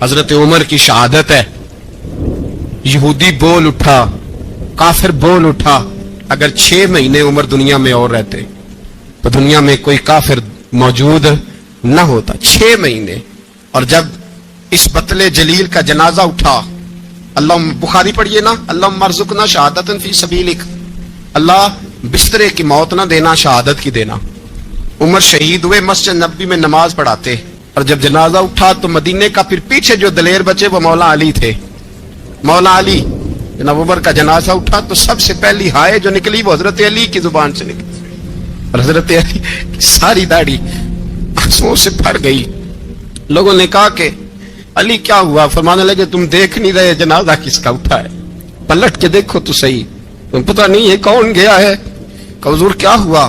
हजरत उमर की शहादत है। यहूदी बोल उठा, काफिर बोल उठा, अगर 6 महीने उमर दुनिया में और रहते तो दुनिया में कोई काफिर मौजूद न होता। 6 महीने। और जब इस बतले जलील का जनाजा उठा, अल्लाह, बुखारी पढ़िए ना, अल्लाह मरजुकना शहादतन फी सबीलिक, अल्लाह बिस्तरे की मौत ना देना, शहादत की देना। उमर शहीद हुए, मस्जिद नबी में नमाज पढ़ाते, और जब जनाजा उठा तो मदीने का फिर पीछे जो दलेर बचे वो मौला अली थे। मौला अली, जनाब उमर का जनाजा उठा तो सबसे पहली हाय जो निकली वो हजरत अली की जुबान से निकली, और हजरत अली की सारी दाढ़ी आंसुओं से भर गई। लोगों ने कहा कि अली क्या हुआ? फरमाने लगे तुम देख नहीं रहे जनाजा किसका उठा है, पलट के देखो तो सही, तुम पता नहीं है कौन गया है। हुजूर क्या हुआ?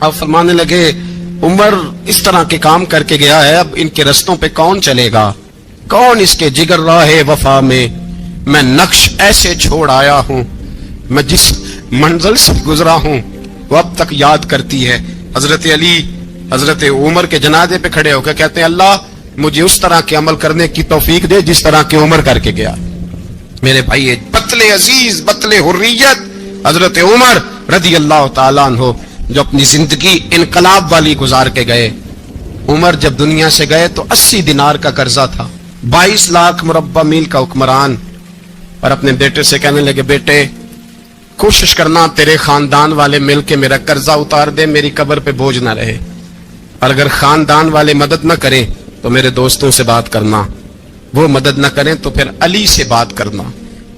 अब फरमाने लगे उमर इस तरह के काम करके गया है, अब इनके रस्तों पे कौन चलेगा, कौन इसके जिगर राहे वफा में मैं नक्श ऐसे छोड़ आया हूं, मैं जिस मंजिल से गुजरा हूं वो अब तक याद करती है। हजरत अली हजरत उमर के जनाजे पे खड़े होकर कहते हैं अल्लाह मुझे उस तरह के अमल करने की तौफीक दे जिस तरह के उमर करके गया। मेरे भाई, बतले अजीज, बतले हुर्रियत हजरत उमर रदी अल्लाह ताला अन्हु, जो अपनी जिंदगी इनकलाब वाली गुजार के गए। उमर जब दुनिया से गए तो 80 दिनार का कर्जा था, 22 लाख मुरब्बा मील का हुक्मरान। और अपने बेटे से कहने लगे बेटे कोशिश करना तेरे खानदान वाले मिलके मेरा कर्जा उतार दे, मेरी कब्र पे बोझ ना रहे, और अगर खानदान वाले मदद न करें तो मेरे दोस्तों से बात करना, वो मदद न करें तो फिर अली से बात करना।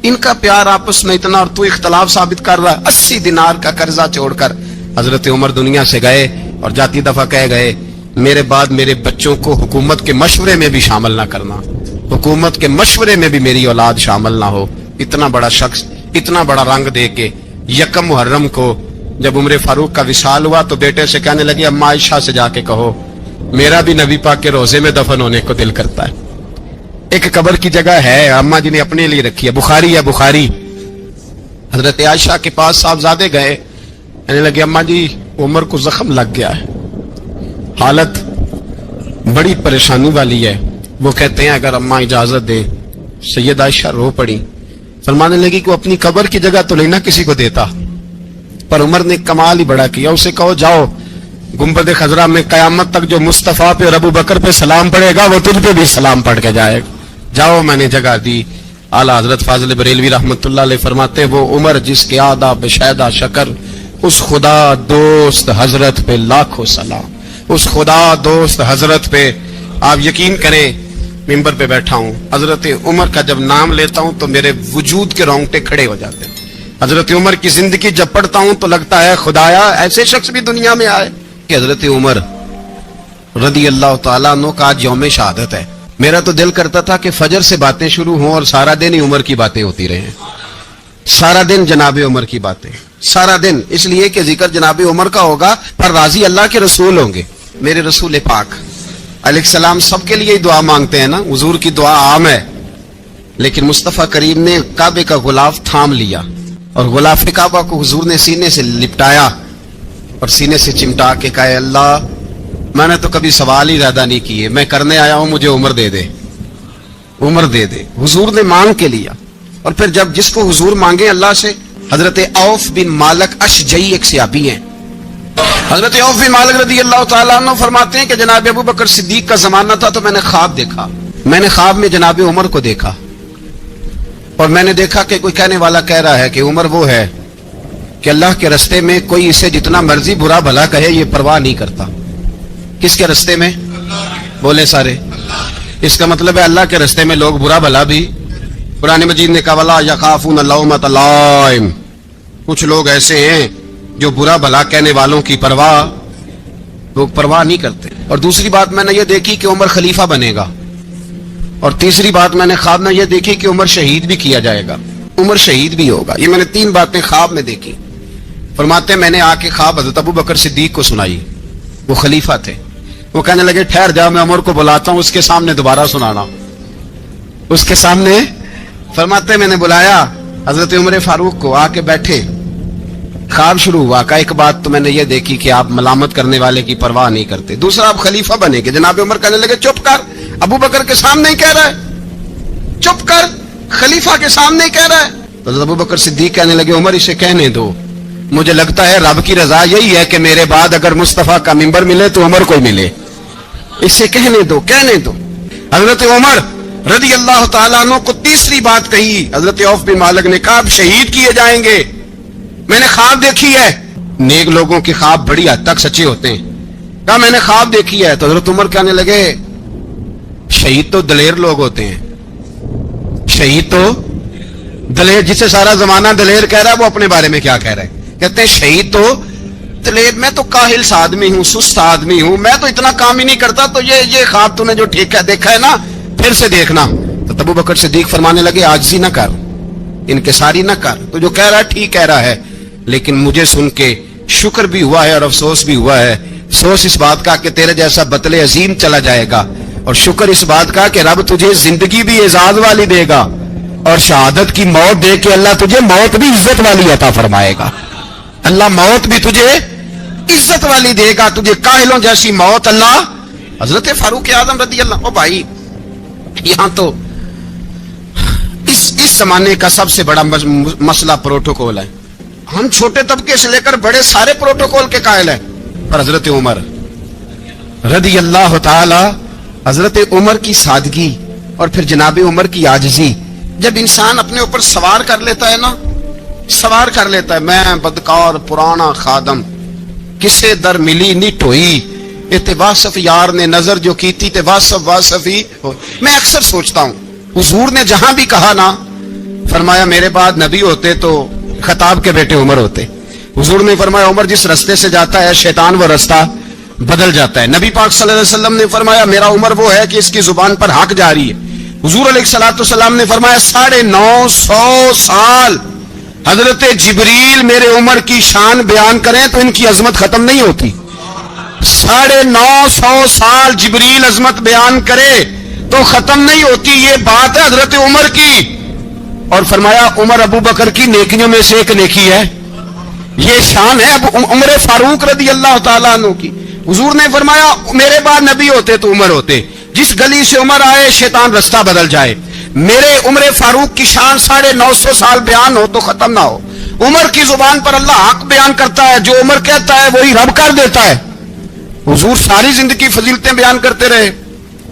इनका प्यार आपस में इतना, और तू इख्तलाफ साबित कर रहा है। 80 दिनार का कर्जा छोड़कर हजरत उमर दुनिया से गए, और जाती दफा कह गए मेरे बाद मेरे बच्चों को हुकूमत के मशवरे में भी शामिल ना करना, हुकूमत के मशवरे में भी मेरी औलाद शामिल ना हो। इतना बड़ा शख्स इतना बड़ा रंग दे के यकम मुहर्रम को जब उमर फारूक का विसाल हुआ तो बेटे से कहने लगे अम्मा आयशा से जाके कहो मेरा भी नबी पाक के रोजे में दफन होने को दिल करता है। एक कब्र की जगह है, अम्मा जी ने अपने लिए रखी है, बुखारी है बुखारी। हजरत आयशा के पास साहबजादे गए, कहने लगे अम्मा जी उमर को जख्म लग गया है, हालत बड़ी परेशानी वाली है। वो कहते हैं अगर अम्मा इजाजत दे। सैयद आयशा रो पड़ी, फरमाने लगी कि वो अपनी कब्र की जगह तो लेना किसी को देता, पर उमर ने कमाल ही बड़ा किया, उसे कहो जाओ गुंबद खजरा में कयामत तक जो मुस्तफा पे और अबू बकर पे सलाम पड़ेगा वो तुझ पे भी सलाम पढ़ के जाएगा, जाओ मैंने जगह दी। आला हजरत फाजिल बरेलवी रहमतुल्लाह अलैह फरमाते वो उमर जिसके आदा बेशैदा शकर, उस खुदा दोस्त हजरत पे लाखों सलाम, उस खुदा दोस्त हजरत पे। आप यकीन करें मिंबर पे बैठा हूं, हजरत उमर का जब नाम लेता हूं तो मेरे वजूद के रोंगटे खड़े हो जाते हैं। हजरत उमर की जिंदगी जब पढ़ता हूं तो लगता है खुदाया ऐसे शख्स भी दुनिया में आए। कि हजरत उमर रदी अल्लाह ताला अन्हु का आज यौम शहादत है। मेरा तो दिल करता था कि फजर से बातें शुरू हों और सारा दिन ही उमर की बातें होती रहे, सारा दिन जनाब उमर की बातें, सारा दिन, इसलिए कि जिक्र जनाब उमर का होगा पर राजी अल्लाह के रसूल होंगे। मेरे रसूल पाक अलैहिस्सलाम सबके लिए दुआ मांगते हैं ना, हुजूर की दुआ आम है, लेकिन मुस्तफा करीम ने काबे का गुलाफ थाम लिया और गुलाफ काबा को हुजूर ने सीने से लिपटाया और सीने से चिमटा के कहा अल्लाह मैंने तो कभी सवाल ही ज्यादा नहीं किए, मैं करने आया हूं, मुझे उम्र दे दे, उम्र दे दे। हुजूर ने मांग के लिया। और फिर जब जिसको हुजूर मांगे अल्लाह से, हजरत औफ बिन मालिक अशजई एक सहाबी हैं, हजरत औफ बिन मालिक रदी अल्लाह ताला अन्हु फरमाते हैं कि जनाब अबू बकर सिद्दीक का जमाना था तो मैंने ख्वाब देखा, मैंने ख्वाब में जनाब उमर को देखा और मैंने देखा कि कोई कहने वाला कह रहा है कि उमर वो है कि अल्लाह के रास्ते में कोई इसे जितना मर्जी बुरा भला कहे ये परवाह नहीं करता। किसके रास्ते में? बोले सारे। इसका मतलब है अल्लाह के रास्ते में लोग बुरा भला भी, कुरान मजीद ने कहा वला यखाफून लौमत लाइम, कुछ लोग ऐसे हैं जो बुरा भला कहने वालों की परवाह लोग परवाह नहीं करते। और दूसरी बात मैंने ये देखी कि उमर खलीफा बनेगा, और तीसरी बात मैंने ख्वाब में ये देखी कि उमर शहीद भी किया जाएगा, उमर शहीद भी होगा। ये मैंने 3 बातें ख्वाब में देखी। फरमाते मैंने आके ख्वाब हज़रत अबू बकर सिद्दीक को सुनाई, वो खलीफा थे। वो कहने लगे ठहर जाओ मैं उमर को बुलाता हूं, उसके सामने दोबारा सुनाना, उसके सामने। फरमाते मैंने बुलाया हजरत उमर फारूक को, आके बैठे, ख्वाब शुरू हुआ। का एक बात तो मैंने ये देखी कि आप मलामत करने वाले की परवाह नहीं करते, दूसरा आप खलीफा बनेंगे। जनाब उमर कहने लगे चुप कर, अबू बकर के सामने ही कह रहा है। چپ کر، خلیفہ کے سامنے کہہ رہا ہے. تو حضرت ابو بکر صدیق کہنے لگے عمر اسے کہنے دو، مجھے لگتا ہے رب کی رضا یہی ہے کہ میرے بعد اگر مصطفیٰ کا ممبر ملے تو عمر کو ملے، اسے کہنے دو کہنے دو. حضرت عمر رضی اللہ تعالیٰ عنہ کو تیسری بات کہی. حضرت عوف بن مالک نے کہا آپ شہید کیے جائیں گے، میں نے خواب دیکھی ہے. نیک لوگوں کے خواب بڑی حد تک سچے ہوتے ہیں. کہا میں نے خواب دیکھی ہے. تو حضرت عمر کہنے لگے شہید تو دلیر لوگ ہوتے ہیں، شہید تو دلیر، جسے سارا زمانہ دلیر کہہ رہا ہے وہ اپنے بارے میں کیا کہہ رہا ہے؟ کہتے ہیں شہید تو دلیر، میں تو کاہل سا آدمی ہوں، سست آدمی ہوں، میں تو اتنا کام ہی نہیں کرتا. تو یہ خواب تو نے جو ٹھیک ہے دیکھا ہے نا، پھر سے دیکھنا. تو ابو بکر صدیق فرمانے لگے عاجزی نہ کر، انکساری نہ کر، تو جو کہہ رہا ہے ٹھیک کہہ رہا ہے، لیکن مجھے سن کے شکر بھی ہوا ہے اور افسوس بھی ہوا ہے. افسوس اس بات کا کہ تیرے جیسا بطل عظیم چلا جائے گا، اور شکر اس بات کا کہ رب تجھے زندگی بھی اعزاز والی دے گا، اور شہادت کی موت دے کے اللہ تجھے موت بھی عزت والی عطا فرمائے گا. اللہ موت بھی تجھے عزت والی دے گا، تجھے کاہلوں جیسی موت اللہ. حضرت فاروق اعظم رضی اللہ، او بھائی یہاں تو اس زمانے کا سب سے بڑا مسئلہ پروٹوکول ہے. ہم چھوٹے طبقے سے لے کر بڑے سارے پروٹوکول کے قائل ہیں، پر حضرت عمر رضی اللہ تعالی، حضرت عمر کی سادگی اور پھر جناب عمر کی عاجزی، جب انسان اپنے اوپر سوار کر لیتا ہے نا، سوار کر لیتا ہے، میں بدکار پرانا خادم، کسے در ملی نی ٹھوئی، تے واصف یار نے نظر جو کی تھی تے واصف ہی ہو. میں اکثر سوچتا ہوں حضور نے جہاں بھی کہا نا، فرمایا میرے بعد نبی ہوتے تو خطاب کے بیٹے عمر ہوتے. حضور نے فرمایا عمر جس رستے سے جاتا ہے شیطان وہ رستہ بدل جاتا ہے. نبی پاک صلی اللہ علیہ وسلم نے فرمایا میرا عمر وہ ہے کہ اس کی زبان پر حق جاری ہے. حضور علیہ الصلوۃ والسلام نے فرمایا 950 سال حضرت جبریل میرے عمر کی شان بیان کریں تو ان کی عظمت ختم نہیں ہوتی. 950 سال جبریل عظمت بیان کرے تو ختم نہیں ہوتی. یہ بات ہے حضرت عمر کی. اور فرمایا عمر ابو بکر کی نیکیوں میں سے ایک نیکی ہے، یہ شان ہے عمر فاروق رضی اللہ تعالیٰ عنہ کی. حضور نے فرمایا میرے بعد نبی ہوتے تو عمر ہوتے، جس گلی سے عمر آئے شیطان رستہ بدل جائے. میرے عمر فاروق کی شان 950 سال بیان ہو تو ختم نہ ہو. عمر کی زبان پر اللہ حق بیان کرتا ہے، جو عمر کہتا ہے وہی رب کر دیتا ہے. حضور ساری زندگی فضیلتیں بیان کرتے رہے،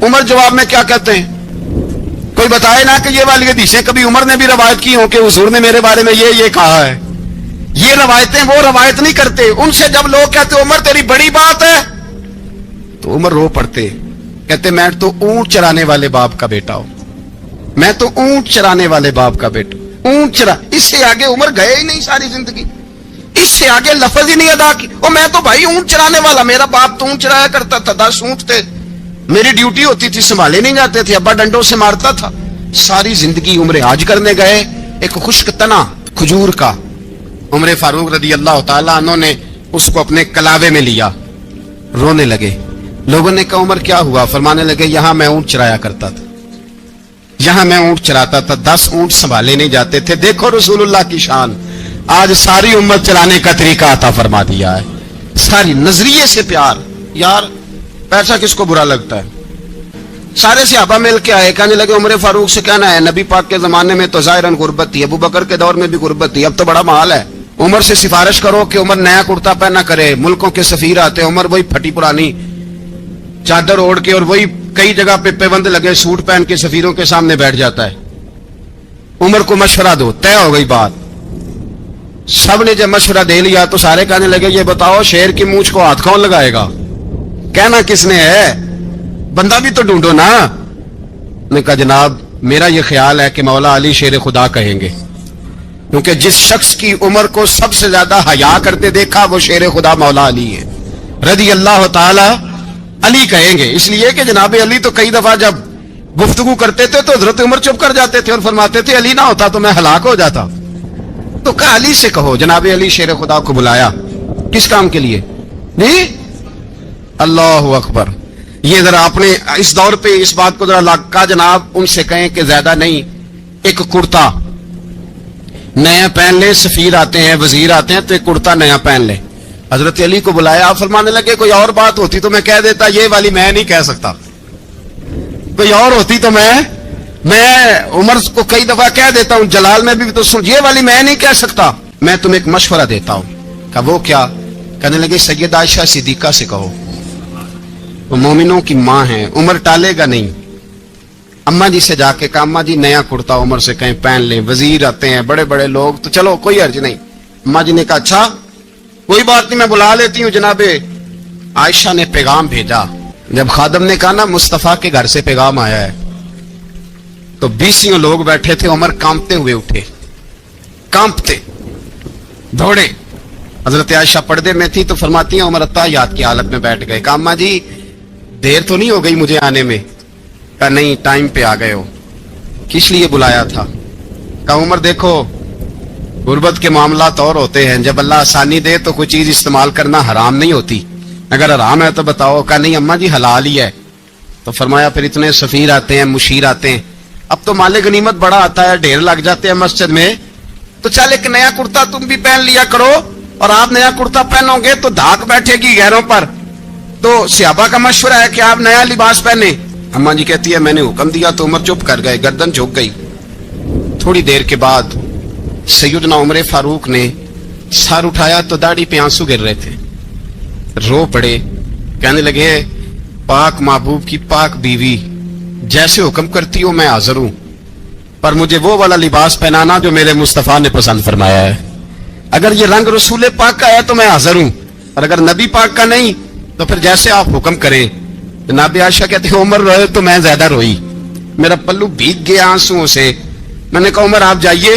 عمر جواب میں کیا کہتے ہیں؟ کوئی بتائے نا کہ یہ والی حدیثیں کبھی عمر نے بھی روایت کی ہوں کہ حضور نے میرے بارے میں یہ کہا ہے. یہ روایتیں وہ روایت نہیں کرتے. ان سے جب لوگ کہتے عمر تیری بڑی بات ہے تو عمر رو پڑتے، کہتے میں تو اونٹ چرانے والے باپ کا بیٹا ہوں، میں تو اونٹ چرانے والے باپ کا بیٹا. اونٹ چرا، اس سے آگے عمر گئے ہی نہیں ساری زندگی، اس سے آگے لفظ ہی نہیں ادا کی. اور میں تو بھائی اونٹ چرانے والا، میرا باپ تو اونٹ چرایا کرتا تھا، 10 اونٹ تھے، میری ڈیوٹی ہوتی تھی، سنبھالے نہیں جاتے تھے، ابا ڈنڈوں سے مارتا تھا. ساری زندگی عمر حج کرنے گئے، ایک خشک تنا کھجور کا عمر فاروق رضی اللہ تعالیٰ عنہ نے اس کو اپنے کلاوے میں لیا، رونے لگے. لوگوں نے کہا عمر کیا ہوا؟ فرمانے لگے یہاں میں اونٹ چرایا کرتا تھا، یہاں میں اونٹ چراتا تھا، 10 اونٹ سنبھالے نہیں جاتے تھے. دیکھو رسول اللہ کی شان، آج ساری امت چلانے کا طریقہ عطا فرما دیا ہے. ساری نظریے سے پیار. یار پیسہ کس کو برا لگتا ہے؟ سارے صحابہ مل کے آئے، کہنے لگے عمر فاروق سے کہنا ہے نبی پاک کے زمانے میں تو ظاہراً غربت تھی، ابو بکر کے دور میں بھی غربت تھی، اب تو بڑا محال ہے. عمر سے سفارش کرو کہ عمر نیا کرتا پہنا کرے. ملکوں کے سفیر آتے، عمر وہی پھٹی پرانی چادر اوڑھ کے اور وہی کئی جگہ پہ پیبند لگے سوٹ پہن کے سفیروں کے سامنے بیٹھ جاتا ہے. عمر کو مشورہ دو، طے ہو گئی بات. سب نے جب مشورہ دے لیا تو سارے کہنے لگے یہ بتاؤ شیر کی مونچھ کو ہاتھ کون لگائے گا؟ کہنا کس نے ہے؟ بندہ بھی تو ڈھونڈو نا. نے کہا جناب میرا یہ خیال ہے کہ مولا علی شیر خدا کہیں گے، کیونکہ جس شخص کی عمر کو سب سے زیادہ حیا کرتے دیکھا وہ شیر خدا مولا علی ہے رضی اللہ تعالی. علی کہیں گے اس لیے کہ جناب علی تو کئی دفعہ جب گفتگو کرتے تھے تو حضرت عمر چپ کر جاتے تھے اور فرماتے تھے علی نہ ہوتا تو میں ہلاک ہو جاتا. تو کہا علی سے کہو. جناب علی شیر خدا کو بلایا، کس کام کے لیے؟ نہیں اللہ اکبر. یہ ذرا اپنے اس دور پہ اس بات کو ذرا لگا جناب ان سے کہیں کہ زیادہ نہیں، ایک کرتا نیا پہن لے. سفیر آتے ہیں، وزیر آتے ہیں تو ایک کرتا نیا پہن لے. حضرت علی کو بلایا، آپ فرمانے لگے کوئی اور بات ہوتی تو میں کہہ دیتا، یہ والی میں نہیں کہہ سکتا. کوئی اور ہوتی تو میں میں عمر کو کئی دفعہ کہہ دیتا ہوں، جلال میں بھی تو سن، یہ والی میں نہیں کہہ سکتا، میں تمہیں ایک مشورہ دیتا ہوں۔ کہ وہ کیا؟ کہنے لگے سیدہ عائشہ صدیقہ سے کہو، وہ مومنوں کی ماں ہیں، عمر ٹالے گا نہیں۔ اماں جی سے جا کے کہا اماں جی نیا کرتا عمر سے کہیں پہن لیں، وزیر آتے ہیں، بڑے بڑے لوگ، تو چلو کوئی حرج نہیں۔ اماں جی نے کہا اچھا کوئی بات نہیں، میں بلا لیتی ہوں۔ جناب عائشہ نے پیغام بھیجا، جب خادم نے کہا نا مصطفیٰ کے گھر سے پیغام آیا ہے، تو 20 لوگ بیٹھے تھے، عمر کانپتے ہوئے اٹھے، کانپتے دوڑے۔ حضرت عائشہ پردے میں تھی تو فرماتی ہیں عمر اتحیات کی حالت میں بیٹھ گئے۔ کہا اماں جی دیر تو نہیں ہو گئی مجھے آنے میں؟ کہا نہیں، ٹائم پہ آ گئے ہو۔ کس لیے بلایا تھا؟ کہا عمر دیکھو غربت کے معاملات اور ہوتے ہیں، جب اللہ آسانی دے تو کوئی چیز استعمال کرنا حرام نہیں ہوتی، اگر حرام ہے تو بتاؤ۔ کہا نہیں اماں جی حلال ہی ہے۔ تو فرمایا پھر اتنے سفیر آتے ہیں، مشیر آتے ہیں، اب تو مال غنیمت بڑا آتا ہے، ڈھیر لگ جاتے ہیں مسجد میں، تو چل ایک نیا کرتا تم بھی پہن لیا کرو، اور آپ نیا کرتا پہنو گے تو دھاک بیٹھے گی غیروں پر۔ تو صحابہ کا مشورہ ہے کہ آپ نیا لباس پہنے۔ اماں جی کہتی ہے میں نے حکم دیا تو عمر چپ کر گئے، گردن جھک گئی۔ تھوڑی دیر کے بعد سیدنا عمر فاروق نے سر اٹھایا تو داڑھی پہ آنسو گر رہے تھے، رو پڑے، کہنے لگے پاک محبوب کی پاک بیوی جیسے حکم کرتی ہو میں حاضر ہوں، پر مجھے وہ والا لباس پہنانا جو میرے مصطفیٰ نے پسند فرمایا ہے۔ اگر یہ رنگ رسول پاک کا ہے تو میں حاضر ہوں، اور اگر نبی پاک کا نہیں تو پھر جیسے آپ حکم کریں۔ جناب عائشہ کہتے ہیں عمر روئے تو میں زیادہ روئی، میرا پلو بھیگ گیا آنسوؤں سے۔ میں نے کہا عمر آپ جائیے۔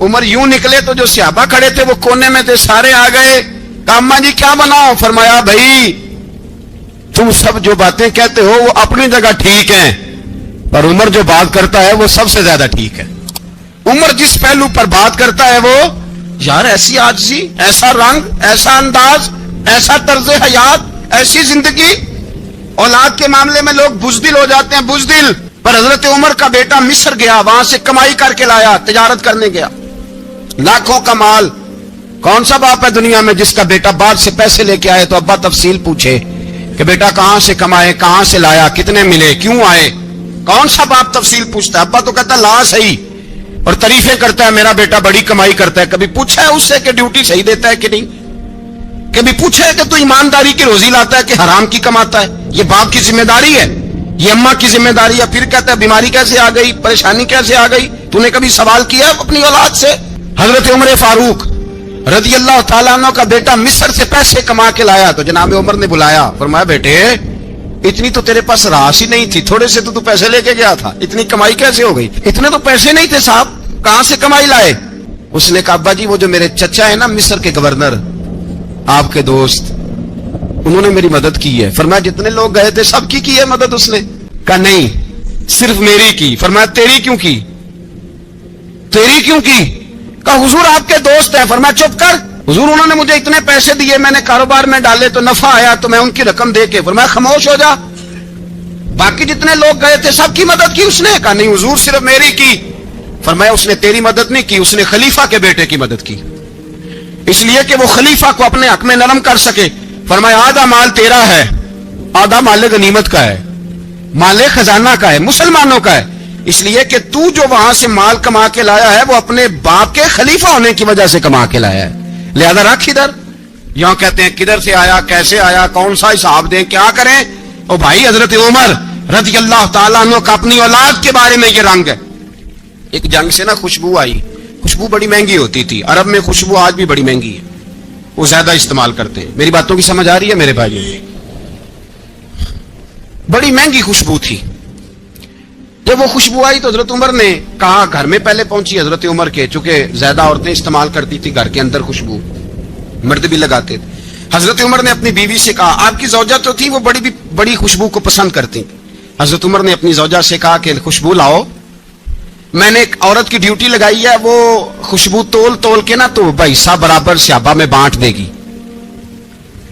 عمر یوں نکلے تو جو صحابہ کھڑے تھے وہ کونے میں تھے، سارے آ گئے۔ کہا اماں جی کیا بناؤ؟ فرمایا بھائی تم سب جو باتیں کہتے ہو وہ اپنی جگہ ٹھیک ہیں، پر عمر جو بات کرتا ہے وہ سب سے زیادہ ٹھیک ہے۔ عمر جس پہلو پر بات کرتا ہے وہ، یار ایسی عاجزی، ایسا رنگ، ایسا انداز، ایسا طرز حیات، ایسی زندگی، اولاد کے معاملے میں لوگ بزدل ہو جاتے ہیں، بزدل، پر حضرت عمر کا بیٹا مصر گیا، وہاں سے کمائی کر کے لایا، تجارت کرنے گیا، لاکھوں کا مال۔ کون سا باپ ہے دنیا میں جس کا بیٹا بعد سے پیسے لے کے آئے تو ابا تفصیل پوچھے کہ بیٹا کہاں سے کمائے، کہاں سے لایا، کتنے ملے، کیوں آئے؟ کون سا باپ تفصیل پوچھتا ہے؟ ابا تو کہتا لا صحیح، اور تعریفیں کرتا ہے میرا بیٹا بڑی کمائی کرتا ہے۔ کبھی پوچھا ہے اس سے کہ ڈیوٹی صحیح دیتا ہے کہ نہیں؟ کبھی پوچھا ہے کہ تو ایمانداری کی روزی لاتا ہے کہ حرام کی کماتا ہے؟ یہ باپ کی ذمہ داری ہے، یہ اماں کی ذمہ داری ہے۔ پھر کہتا ہے بیماری کیسے آ گئی، پریشانی کیسے آ گئی؟ تو نے کبھی سوال کیا اپنی اولاد سے؟ حضرت عمر فاروق رضی اللہ تعالیٰ عنہ کا بیٹا مصر سے پیسے کما کے لایا تو جناب عمر نے بلایا، فرمایا بیٹے اتنی تو تیرے پاس راس ہی نہیں تھی، تھوڑے سے تو پیسے لے کے گیا تھا، اتنی کمائی کیسے ہو گئی؟ اتنے تو پیسے نہیں تھے صاحب، کہاں سے کمائی لائے؟ اس نے کہا ابا جی وہ جو میرے چچا ہے نا مصر کے گورنر، آپ کے دوست، انہوں نے میری مدد کی ہے۔ فرمایا جتنے لوگ گئے تھے سب کی ہے مدد اس نے؟ کہا نہیں صرف میری کی۔ فرمایا تیری کیوں کی؟ تیری کیوں کی؟ کہا حضور آپ کے دوست ہیں۔ فرمایا چپ کر، حضور انہوں نے مجھے اتنے پیسے دیے، میں نے کاروبار میں ڈالے تو نفع آیا تو میں ان کی رقم دے کے۔ فرمایا خاموش ہو جا، باقی جتنے لوگ گئے تھے سب کی مدد کی اس نے؟ کہا نہیں حضور صرف میری کی۔ فرمایا اس نے تیری مدد نہیں کی، اس نے خلیفہ کے بیٹے کی مدد کی، اس لیے کہ وہ خلیفہ کو اپنے حق میں نرم کر سکے۔ فرمایا آدھا مال تیرا ہے، آدھا مال غنیمت کا ہے، مال خزانہ کا ہے، مسلمانوں کا ہے، اس لیے کہ تو جو وہاں سے مال کما کے لایا ہے وہ اپنے باپ کے خلیفہ ہونے کی وجہ سے کما کے لایا ہے، لہذا رکھ ادھر۔ یوں کہتے ہیں کدھر سے آیا، کیسے آیا، کون سا حساب دیں، کیا کریں؟ او بھائی حضرت عمر رضی اللہ تعالیٰ عنہ کا اپنی اولاد کے بارے میں یہ رنگ ہے۔ ایک جنگ سے نا خوشبو آئی، خوشبو بڑی مہنگی ہوتی تھی، عرب میں خوشبو آج بھی بڑی مہنگی ہے، وہ زیادہ استعمال کرتے ہیں۔ میری باتوں کی سمجھ آ رہی ہے میرے بھائی؟ بڑی مہنگی خوشبو تھی۔ جب وہ خوشبو آئی تو حضرت عمر نے کہا، گھر میں پہلے پہنچی حضرت عمر کے، چونکہ زیادہ عورتیں استعمال کرتی تھی گھر کے اندر خوشبو، مرد بھی لگاتے تھے۔ حضرت عمر نے اپنی بیوی سے کہا، آپ کی زوجہ تو تھی وہ بڑی خوشبو کو پسند کرتی۔ حضرت عمر نے اپنی زوجہ سے کہا کہ خوشبو لاؤ، میں نے ایک عورت کی ڈیوٹی لگائی ہے، وہ خوشبو تول کے نا تو حصہ برابر صحابہ میں بانٹ دے گی۔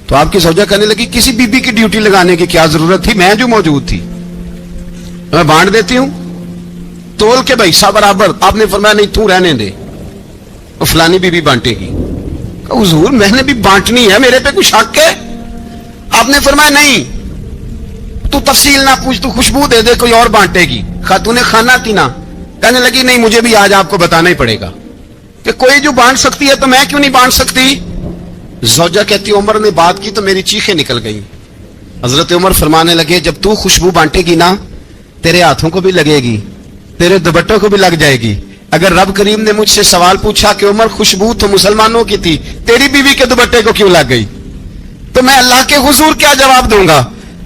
تو آپ کی زوجہ کہنے لگی کسی بی بی کی ڈیوٹی لگانے کی کیا ضرورت تھی، میں جو موجود تھی میں بانٹ دیتی ہوں تول کے حصہ برابر۔ آپ نے فرمایا نہیں تو رہنے دے، فلانی بی بی بانٹے گی۔ حضور میں نے بھی بانٹنی ہے، میرے پہ کوئی شک ہے؟ آپ نے فرمایا نہیں، तू तफसील ना पूछ, तू खुशबू दे दे, कोई और बांटेगी। खातूने खाना थी ना, कहने लगी नहीं मुझे भी आज आपको बताना ही पड़ेगा कि कोई जो बांट सकती है तो मैं क्यों नहीं बांट सकती। ज़ौजा कहती उमर ने बात की तो मेरी चीखें निकल गई। हजरत उमर फरमाने लगे जब तू खुशबू बांटेगी ना तेरे हाथों को भी लगेगी, तेरे दुपट्टों को भी लग जाएगी। अगर रब करीम ने मुझसे सवाल पूछा कि उमर खुशबू तो मुसलमानों की थी, तेरी बीवी के दुपट्टे को क्यों लग गई, तो मैं अल्लाह के हुजूर क्या जवाब दूंगा।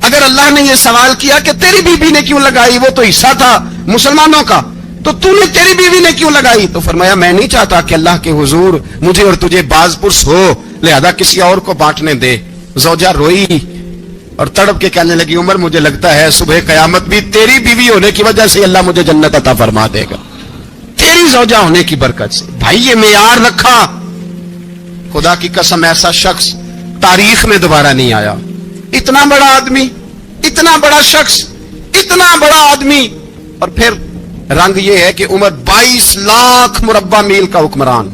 अगर अल्लाह ने यह सवाल किया कि तेरी बीवी ने क्यों लगाई, वो तो हिस्सा था मुसलमानों का, तो तूने तेरी बीवी ने क्यों लगाई। तो फरमाया मैं नहीं चाहता कि अल्लाह के हुजूर मुझे और तुझे बाजपुरस हो, लिहाजा किसी और को बांटने दे। ज़ौजा रोई और तड़प के कहने लगी उमर मुझे लगता है सुबह कयामत भी तेरी बीवी होने की वजह से अल्लाह मुझे जन्नत अता फरमा देगा, तेरी ज़ौजा होने की बरकत से। भाई ये मेयार रखा, खुदा की कसम ऐसा शख्स तारीख में दोबारा नहीं आया। इतना बड़ा आदमी, इतना बड़ा शख्स, इतना बड़ा आदमी, और फिर रंग ये है कि उमर 22 लाख मुरब्बा मील का हुक्मरान,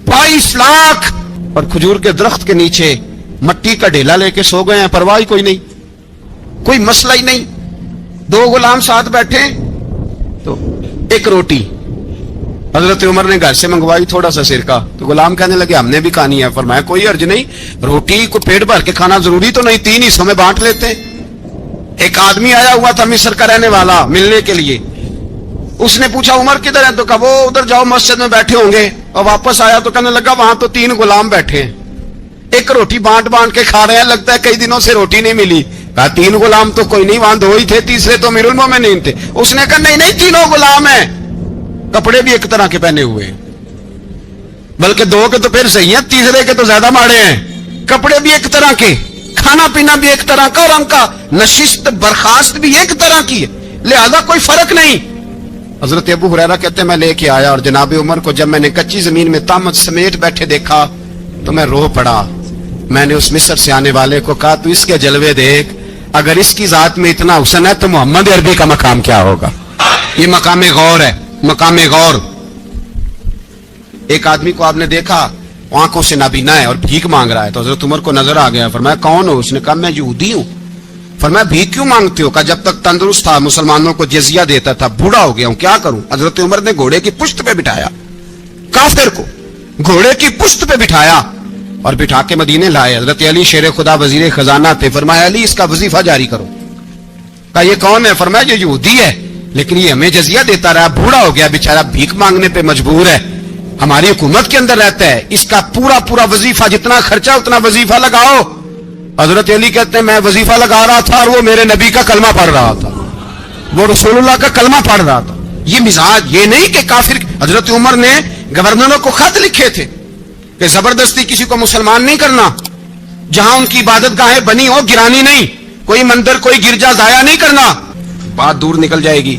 22 लाख, और खजूर के दरख्त के नीचे मट्टी का ढेला लेके सो गए हैं, परवाह ही कोई नहीं, कोई मसला ही नहीं। 2 गुलाम साथ बैठे तो एक रोटी हजरत उमर ने घर से मंगवाई, थोड़ा सा सिरका, तो गुलाम कहने लगे हमने भी खानी है। फरमाया कोई अर्ज नहीं, रोटी को पेट भर के खाना जरूरी तो नहीं, 3 हिस्सों में बांट लेते। एक आदमी आया हुआ था मिस्र का रहने वाला मिलने के लिए, उसने पूछा उमर किधर है, तो कहा वो उधर जाओ मस्जिद में बैठे होंगे, और वापस आया तो कहने लगा वहां तो 3 गुलाम बैठे हैं, एक रोटी बांट बांट के खा रहे हैं, लगता है कई दिनों से रोटी नहीं मिली। कहा 3 गुलाम तो कोई नहीं, वहां 2 ही थे, तीसरे तो अमीरुल मोमिनीन थे। उसने कहा नहीं नहीं 3 गुलाम हैं, कपड़े भी एक तरह के पहने हुए, बल्कि 2 के तो फिर सही है, तीसरे के तो ज्यादा माड़े हैं। कपड़े भी एक तरह के, खाना पीना भी एक तरह का, और उनका नशिस्त बर्खास्त भी एक तरह की है, लिहाजा कोई फर्क नहीं। हजरत अबू हुरैरा कहते हैं मैं लेके आया और जनाब उमर को जब मैंने कच्ची जमीन में तामत समेट बैठे देखा तो मैं रो पड़ा। मैंने उस मिस्र से आने वाले को कहा तू इसके जलवे देख, अगर इसकी जात में इतना हुस्न है तो मोहम्मद अरबी का मकाम क्या होगा। ये मकाम गौर है, मकाम गौर। एक आदमी को आपने देखा आंखों से नाबीना है और भीख मांग रहा है, तो हजरत उमर को नजर आ गया। फरमाया कौन हो? उसने कहा मैं यहूदी हूं। फरमाया भीख क्यों मांगते हो? कहा जब तक तंदुरुस्त था मुसलमानों को जजिया देता था, बूढ़ा हो गया हूं क्या करूं। हजरत उमर ने घोड़े की पुश्त पे बिठाया, काफिर को घोड़े की पुश्त पे बिठाया और बिठा के मदीने लाए। हजरत अली शेर खुदा वजीर खजाना थे। फरमाया अली इसका वजीफा जारी करो। कहा ये कौन है? फरमाया ये यहूदी है, लेकिन ये हमें जजिया देता रहा, बूढ़ा हो गया बेचारा, भीख मांगने पे मजबूर है, हमारी हुकूमत के अंदर रहता है, इसका पूरा पूरा वजीफा जितना खर्चा उतना वजीफा लगाओ। हजरत अली कहते हैं मैं वजीफा लगा रहा था और वो मेरे नबी का कलमा पढ़ रहा था, वो रसूलुल्लाह का कलमा पढ़ रहा था। ये मिजाज, ये नहीं कि काफिर। हजरत उमर ने गवर्नरों को खत लिखे थे कि जबरदस्ती किसी को मुसलमान नहीं करना, जहां उनकी इबादत गाहें बनी हो गिरानी नहीं, कोई मंदिर कोई गिरजा जाया नहीं करना, बात दूर निकल जाएगी।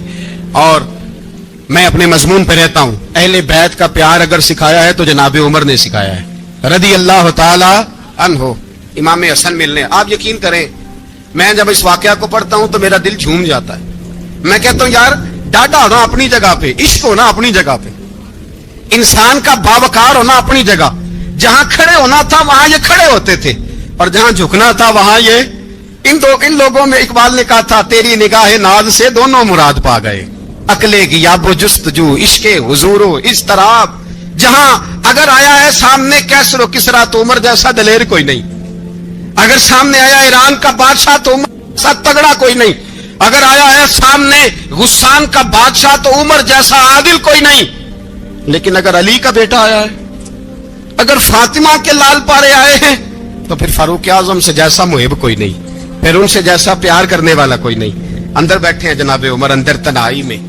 और मैं अपने मजमून पे रहता हूं, अहले बैत का प्यार अगर सिखाया है तो जनाब उमर ने सिखाया है रदी अल्लाह ताला अन्हो। इमाम हसन मिलने, आप यकीन करें मैं जब इस वाकया को पढ़ता हूं तो मेरा दिल झूम जाता है। मैं कहता हूं यार डाटा होना अपनी जगह पे, इश्क होना अपनी जगह पे, इंसान का बावकार होना अपनी जगह, जहां खड़े होना था वहां ये खड़े होते थे और जहां झुकना था वहां ये इन लोगों में इकबाल ने कहा था तेरी निगाह नाज से दोनों मुराद पा गए, अकले की याबो जुस्तजू इश्के हुजूरो इस तरह। जहां अगर आया है सामने कैसरो किसरा तो उमर जैसा दलेर कोई नहीं, अगर सामने आया ईरान का बादशाह तो उमर जैसा तगड़ा कोई नहीं, अगर आया है सामने गुस्सान का बादशाह तो उमर जैसा आदिल कोई नहीं। लेकिन अगर अली का बेटा आया है, अगर फातिमा के लाल पारे आए हैं, तो फिर फारूक आजम से जैसा मुहिब कोई नहीं, फिर उनसे जैसा प्यार करने वाला कोई नहीं। अंदर बैठे हैं जनाबे उमर, अंदर तनाई में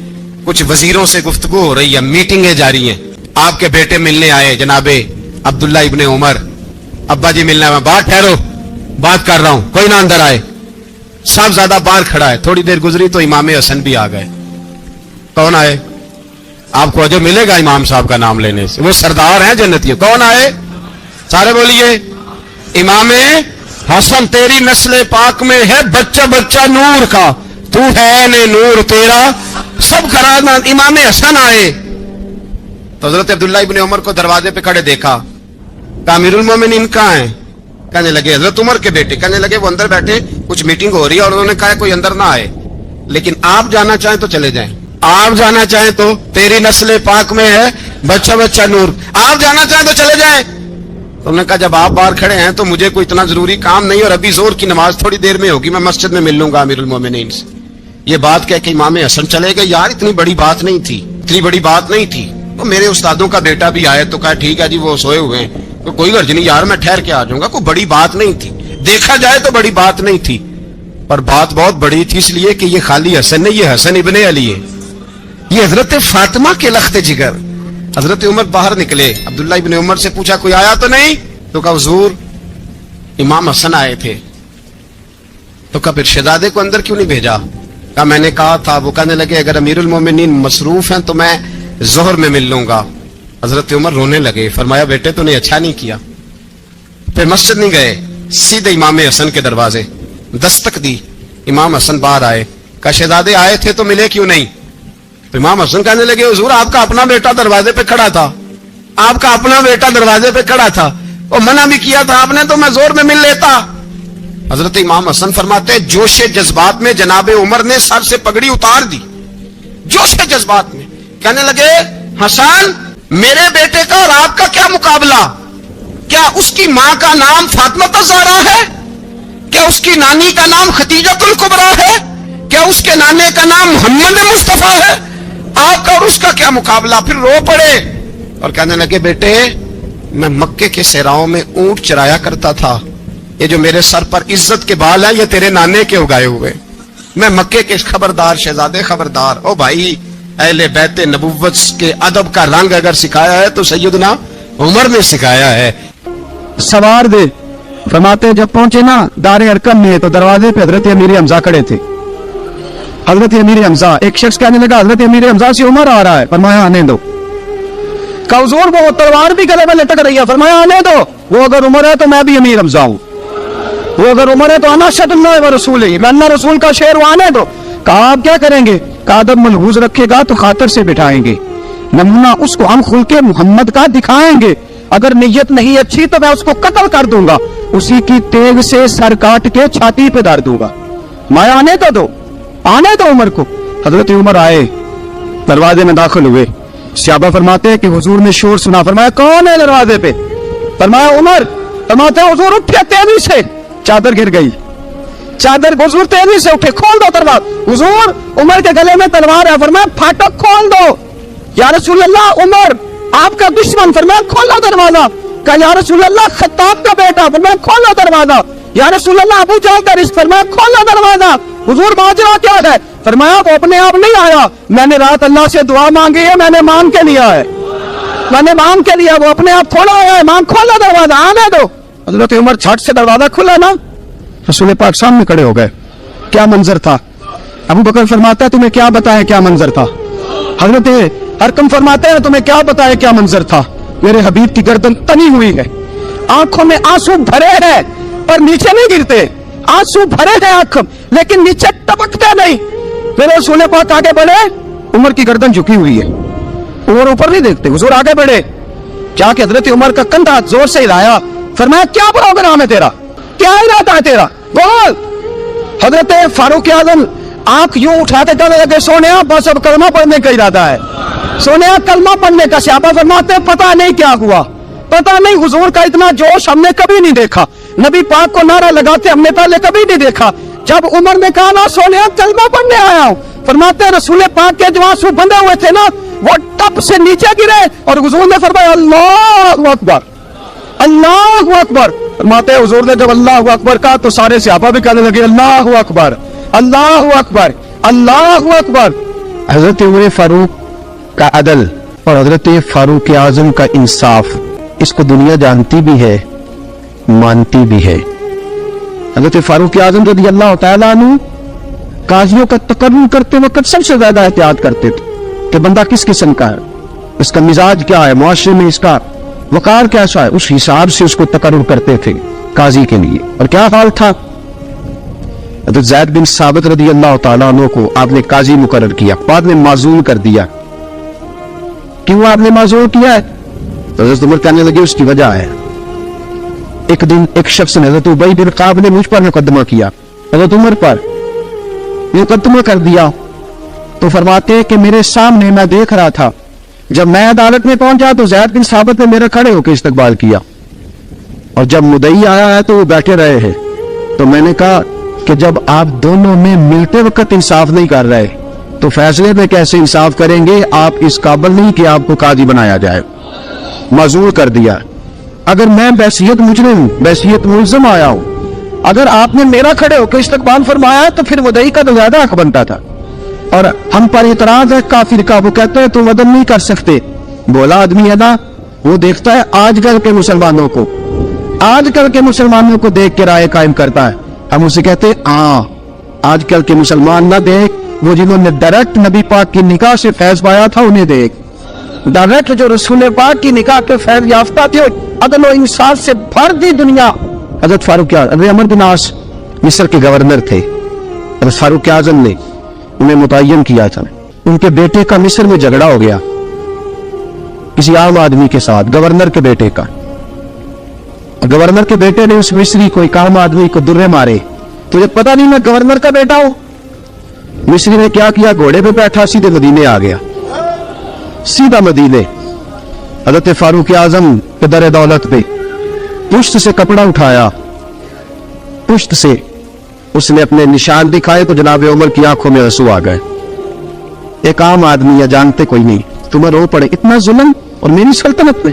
कुछ वजीरों से गुफ्तगू हो रही है, मीटिंगें जारी हैं। आपके बेटे मिलने आए जनाबे अब्दुल्ला इब्ने उमर, अब्बा जी मिलने आए, बात ठहरो बात कर रहा हूं, कोई ना अंदर आए। साहब ज्यादा बाहर खड़ा है, थोड़ी देर गुजरी तो इमाम हसन भी आ गए। कौन आए? आपको अजर मिलेगा इमाम साहब का नाम लेने से, वो सरदार हैं जन्नतियों। कौन आए? सारे बोलिए इमाम हसन, तेरी नस्ल पाक में है बच्चा बच्चा नूर का, तू है ने नूर तेरा सब खरा। इमाम हसन आए तो हजरत अब्दुल्ला इब्ने उमर को दरवाजे पे खड़े देखा, अमीरुल मोमिनीन कहां है? कहने लगे हजरत उमर के बेटे कहने लगे वो अंदर बैठे, कुछ मीटिंग हो रही है और उन्होंने कहा कोई अंदर ना आए, लेकिन आप जाना चाहें तो चले जाएं, आप जाना चाहें तो तेरी नस्ल पाक में है बच्चा बच्चा नूर, आप जाना चाहें तो चले जाएं। तो उन्होंने कहा जब आप बाहर खड़े हैं तो मुझे कोई इतना जरूरी काम नहीं, और अभी जोर की नमाज थोड़ी देर में होगी, मैं मस्जिद में मिल लूंगा अमीरुल मोमिनीन से। ये बात कह के इमाम हसन चले गए। यार इतनी बड़ी बात नहीं थी, इतनी बड़ी बात नहीं थी। तो मेरे उस्तादों का बेटा भी आए तो कहा ठीक है जी वो सोए हुए हैं, तो कोई गर्ज नहीं यार मैं ठहर के आ जाऊंगा, कोई बड़ी बात नहीं थी, देखा जाए तो बड़ी बात नहीं थी, पर बात बहुत बड़ी थी इसलिए कि ये खाली हसन नहीं, ये हसन इब्ने अली है, ये हजरत फातिमा के लख्त जिगर। हजरत उमर बाहर निकले, अब्दुल्ला इब्ने उमर से पूछा कोई आया तो नहीं, तो कहा हुजूर इमाम हसन आए थे। तो कहा फिर शहजादे को अंदर क्यों नहीं भेजा? कहा मैंने कहा था। वो कहने लगे अगर अमीरुल मोमिनीन मसरूफ हैं तो मैं जोहर में मिल लूंगा। हजरत उमर रोने लगे, फरमाया बेटे तूने अच्छा नहीं किया। फिर मस्जिद नहीं गए, सीधे इमाम हसन के दरवाजे दस्तक दी, इमाम हसन बाहर आए, कहा शहजादे आए थे तो मिले क्यों नहीं? तो इमाम हसन कहने लगे हुजूर आपका अपना बेटा दरवाजे पे खड़ा था, आपका अपना बेटा दरवाजे पे खड़ा था, और मना भी किया था आपने तो मैं जोर में मिल लेता। हजरत इमाम हसन फरमाते जोशे जज्बात में जनाबे उमर ने सर से पगड़ी उतार दी, जोशे जज्बात में कहने लगे हसन मेरे बेटे का और आपका क्या मुकाबला? क्या उसकी मां का नाम फातिमा ज़हरा है? क्या उसकी नानी का नाम खतीजतुल कुबरा है? क्या उसके नाने का नाम मोहम्मद मुस्तफा है? आपका और उसका क्या मुकाबला? फिर रो पड़े और कहने लगे बेटे मैं मक्के के सहराओं में ऊंट चराया करता था, ये जो मेरे सर पर इज्जत के बाल हैं ये तेरे नाने के उगाए हुए, मैं मक्के के खबरदार शहजादे खबरदार। ओ भाई अहले बैत नबुव्वत के अदब का रंग अगर सिखाया है तो सैयदना उमर ने सिखाया है। सवार दे फरमाते जब पहुंचे ना दारे अरकम में तो दरवाजे पे हजरत अमीर हमजा खड़े थे। हजरत अमीर हमजा, एक शख्स कहने लगा हजरत अमीर हमजा से उमर आ रहा है, फरमाया आने दो। कहा हुजूर वो तलवार भी गले में लटक रही है, फरमाया आने दो। वो अगर उमर है तो मैं भी अमीर हमजा हूं, वो अगर उमर है तो अना शदुल्लाह व रसूलिही, मैं अल्लाह रसूल का शेर, वो आने दो। कहा आप क्या करेंगे? कहा अदब मलहूज रखेगा तो खातर से बिठाएंगे, नमूना उसको हम खुल के मोहम्मद का दिखाएंगे, अगर नीयत नहीं अच्छी तो मैं उसको कत्ल कर दूंगा, उसी की तेग से सर काट के छाती पे डाल दूंगा। मैं आने तो दो, आने दो उमर को। हजरत उमर आए, दरवाजे में दाखिल हुए। सहाबा फरमाते हैं कि हुजूर ने शोर सुना, फरमाया कौन है दरवाजे पे? फरमाया उमर। फरमाते हैं हुजूर उठे तेजी से, चादर गिर गई, चादर, हुजूर तेजी से उठे, खोल दो दरवाजा। हुजूर उमर के गले में तलवार है, फरमाया फाटक खोल दो। या रसूल अल्लाह उमर आपका दुश्मन, फरमाया खोलो दरवाजा। कहा या रसूल अल्लाह खत्ताब का बेटा, फरमाया खोलो दरवाजा। या रसूल अल्लाह अबू जहल का रिश्ता, फरमाया खोलो दरवाजा। हुजूर माजरा क्या है? फरमाया वो अपने आप नहीं आया, मैंने रात अल्लाह से दुआ मांगी है, मैंने मांग के लिया है, मैंने मांग के लिया, वो अपने आप थोड़ा आया है, मांग खोलो दरवाजा, आने दो। हजरत उमर छठ से दरवाजा खुला ना, रसूल पाक सामने खड़े हो गए। क्या मंजर था? अबू बकर फरमाता है तुम्हें क्या बताएं क्या मंजर था? हजरत अरकम फरमाते हैं तुम्हें क्या बताएं क्या मंजर था? मेरे हबीब की गर्दन तनी हुई है, आंखों में आंसू भरे हैं पर नीचे नहीं गिरते, आंसू भरे हैं आंख लेकिन नीचे टपकते नहीं। मेरे रसूल पाक आगे बढ़े, उमर की गर्दन झुकी हुई है, उमर ऊपर नहीं देखते। हुजूर आगे बढ़े, जाके हजरत उमर का कंधा जोर से हिलाया, फरमाया क्या प्रोग्राम है तेरा, क्या इरादा है तेरा, बोल। हजरत फारूक आजम आंख यूं उठाते कहने लगे सोने बस अब कलमा पढ़ने का इरादा है, सोने कलमा पढ़ने का। सहाबा फरमाते पता नहीं क्या हुआ, पता नहीं, हुजूर का इतना जोश हमने कभी नहीं देखा, नबी पाक को नारा लगाते हमने पहले कभी नहीं देखा। जब उमर ने कहा ना सोने कलमा पढ़ने आया हूं, फरमाते रसूल पाक के जो आंसू बंधे हुए थे ना वो टप से नीचे गिरे और हुजूर ने फरमाया अल्लाहु अकबर, अल्लाहु अकबर। फरमाते हुजूर ने जब अल्लाहु अकबर कहा तो सारे सहाबा भी कहने लगे अल्लाहु अकबर, अल्लाहु अकबर, अल्लाहु अकबर। हजरत उमर फारूक का अदल और हजरत फारूक आजम का इंसाफ, इसको दुनिया जानती भी है, मानती भी है। हजरत फारूक आजम रज़ी अल्लाह तआला अन्हु काजियों का तकर्रुर करते वक्त सबसे ज्यादा एहतियात करते थे कि बंदा किस किस्म का है, इसका मिजाज क्या है, मुआशरे में इसका वकार कैसा है, उस हिसाब से उसको तकर्रुर करते थे काजी के लिए। और क्या हाल था? हजरत ज़ैद बिन साबित रज़ी अल्लाह तआला अन्हु को आपने काजी मुकर्रर किया, बाद में माजूल कर दिया। क्यों आपने माजूल किया है? तो हजरत उमर कहने लगे उसकी वजह है, ایک دن ایک شخص نے حضرت ابی بن کعب نے مجھ پر مقدمہ کیا، حضرت عمر پر مقدمہ کر دیا، تو فرماتے ہیں کہ میرے سامنے میں دیکھ رہا تھا، جب میں عدالت میں پہنچا تو زید بن ثابت نے میرے کھڑے ہو کے استقبال کیا، اور جب مدعی آیا ہے تو وہ بیٹھے رہے ہیں، تو میں نے کہا کہ جب آپ دونوں میں ملتے وقت انصاف نہیں کر رہے تو فیصلے میں کیسے انصاف کریں گے؟ آپ اس قابل نہیں کہ آپ کو قاضی بنایا جائے، معذور کر دیا۔ اگر میں بحیثیت مجرم بحیثیت ملزم آیا ہوں، اگر آپ نے میرا کھڑے ہو کے استقبال فرمایا تو پھر مدعی کا تو زیادہ حق بنتا تھا، اور ہم پر اعتراض ہے کافر کا، وہ کہتے ہیں تم عدم نہیں کر سکتے، بولا آدمی ہے نا، وہ دیکھتا ہے آج کل کے مسلمانوں کو، آج کل کے مسلمانوں کو دیکھ کے رائے قائم کرتا ہے، ہم اسے کہتے ہیں ہاں آج کل کے مسلمان نہ دیکھ، وہ جنہوں نے ڈائریکٹ نبی پاک کی نکاح سے فیض پایا تھا انہیں دیکھ، ڈائریکٹ جو رسول پاک کی نکاح کے فیض یافتہ تھے، عدل و انصاف سے بھر دی دنیا۔ حضرت فاروق اعظم عمر بن عاص مصر کے گورنر تھے، حضرت فاروق اعظم نے انہیں متعین کیا تھا، ان کے بیٹے کا مصر میں جھگڑا ہو گیا کسی عام آدمی کے ساتھ، گورنر کے بیٹے کا، گورنر کے بیٹے نے اس مصری کو ایک عام آدمی کو درے مارے، تجھے پتہ نہیں میں گورنر کا بیٹا ہوں؟ مصری نے کیا کیا، گھوڑے پہ بیٹھا سیدھے مدینے آ گیا، سیدھا مدینے، حضرت فاروق اعظم کے در دولت پہ پشت سے کپڑا اٹھایا، پشت سے اس نے اپنے نشان دکھائے تو جناب عمر کی آنکھوں میں آنسو آ گئے، ایک عام آدمی ہے جانتے کوئی نہیں، تمہیں رو پڑے اتنا ظلم، اور میری سلطنت میں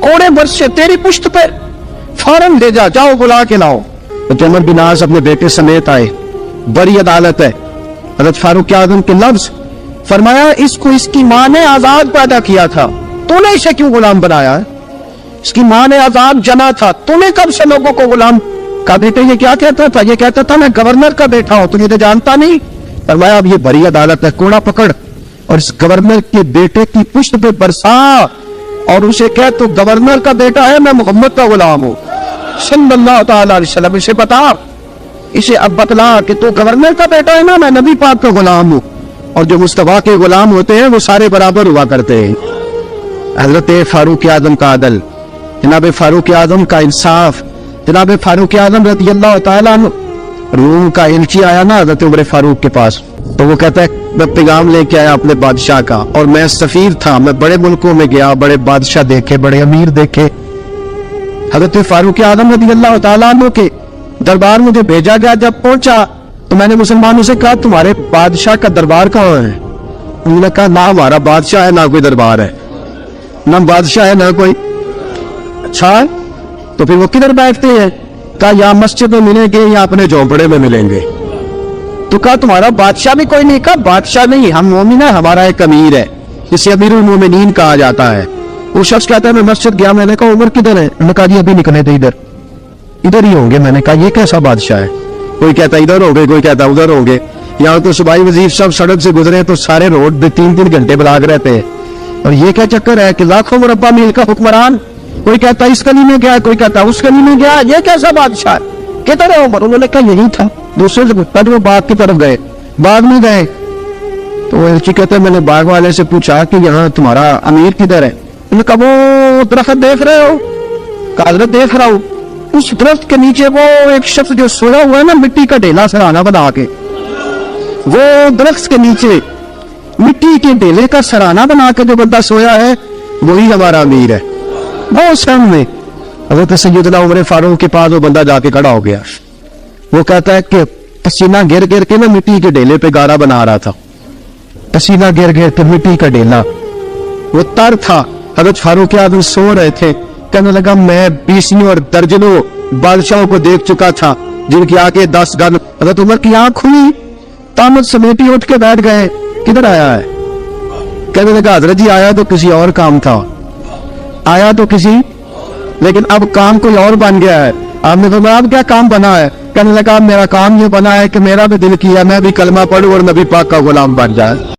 کوڑے برس سے تیری پشت پہ، فوراً لے جاؤ بلا کے لاؤ۔ عمر بن عاص اپنے بیٹے سمیت آئے، بڑی عدالت ہے، حضرت فاروق اعظم کے لفظ، فرمایا اس کو اس کی ماں نے آزاد پیدا کیا تھا، تو نے اسے کیوں غلام بنایا ہے؟ اس کی ماں نے آزاد جنا تھا، تو نے کب سے لوگوں کو غلام کا؟ بیٹے یہ کیا کہتا تھا؟ یہ کہتا تھا میں گورنر کا بیٹا ہوں، تو یہ تو جانتا نہیں۔ فرمایا اب یہ بڑی عدالت ہے، کوڑا پکڑ اور اس گورنر کے بیٹے کی پشت پہ برسا اور اسے کہہ تو گورنر کا بیٹا ہے، میں محمد کا غلام ہوں صلی اللہ تعالی علیہ وسلم، اسے بتا، اسے اب بتلا کہ تو گورنر کا بیٹا ہے نا، میں نبی پاک کا غلام ہوں، اور جو مصطفیٰ کے غلام ہوتے ہیں وہ سارے برابر ہوا کرتے ہیں۔ حضرت فاروق اعظم کا عدل، جناب فاروق اعظم کا انصاف، جناب فاروق اعظم رضی اللہ تعالیٰ عنہ، روم کا انچی آیا نا حضرت عمر فاروق کے پاس، تو وہ کہتا ہے میں پیغام لے کے آیا اپنے بادشاہ کا، اور میں سفیر تھا، میں بڑے ملکوں میں گیا، بڑے بادشاہ دیکھے، بڑے امیر دیکھے، حضرت فاروق اعظم رضی اللہ تعالیٰ عنہ کے دربار مجھے بھیجا گیا، جب پہنچا تو میں نے مسلمانوں سے کہا تمہارے بادشاہ کا دربار کہاں ہے؟ انہوں نے کہا نہ ہمارا بادشاہ ہے نہ کوئی دربار ہے، نہ بادشاہ ہے نہ کوئی۔ اچھا تو پھر وہ کدھر بیٹھتے ہیں؟ کہا یا مسجد میں ملیں گے یا اپنے جھونپڑے میں ملیں گے۔ تو کہا تمہارا بادشاہ بھی کوئی نہیں؟ کہا بادشاہ نہیں، ہم مومن ہیں، ہمارا ایک امیر ہے جسے امیر المومنین کہا جاتا ہے۔ وہ شخص کہتا ہے میں مسجد گیا، میں نے کہا عمر کدھر ہے؟ انہوں نے کہا جی ابھی نکلے تھے ادھر ہی ہوں گے۔ میں نے کہا یہ کیسا بادشاہ ہے؟ کوئی کہتا ادھر ہوں گے، کوئی کہتا ادھر ہوں گے، یہاں تو صوبائی وزیر سب سڑک سے گزرے تو سارے روڈ 3 گھنٹے بلاک رہتے ہیں، اور یہ کیا چکر ہے کہ لاکھوں مربع میل کا حکمران، کوئی کہتا اس گلی میں گیا، کوئی کہتا اس گلی میں گیا، یہ کیسا بادشاہ ہے؟ کدھر ہے عمر؟ انہوں نے کہا یہی تھا، دوسرے سے پوچھتا جو باغ کی طرف گئے، باغ میں گئے تو وہ کہتے ہیں میں نے باغ والے سے پوچھا کہ یہاں تمہارا امیر کدھر ہے؟ انہوں نے کہا وہ درخت دیکھ رہے ہو؟ کہا حضرت دیکھ رہا ہوں، اس درخت کے نیچے وہ ایک شخص جو سویا ہوا ہے نا مٹی کا ڈھیلا سرانا بنا کے، وہ درخت کے نیچے مٹی کے ڈھیلے کا سرانا بنا کے جو بندہ سویا ہے وہی ہمارا امیر ہے۔ بہت سامنے حضرت سیدنا عمر فاروق کے پاس وہ بندہ جا کے کھڑا ہو گیا، وہ کہتا ہے کہ پسینہ گر گر کے نا مٹی کے ڈھیلے پہ گارا بنا رہا تھا، پسینہ گر گر کے مٹی کا ڈھیلا، وہ تر تھا۔ حضرت فاروق اعظم سو رہے تھے، کہنے لگا میں 20 اور درجنوں بادشاہوں کو دیکھ چکا تھا جن کی آنکھیں 10 گن۔ حضرت عمر کی آنکھ کھلی، تامت سمیٹی اٹھ کے بیٹھ گئے، کدھر آیا ہے؟ کہنے لگا حضرت جی آیا تو کسی اور کام تھا، آیا تو کسی، لیکن اب کام کوئی اور بن گیا ہے۔ آپ نے فرمایا اب کیا کام بنا ہے؟ کہنے لگا میرا کام یہ بنا ہے کہ میرا بھی دل کیا میں بھی کلمہ پڑھوں اور نبی پاک کا غلام بن جائے۔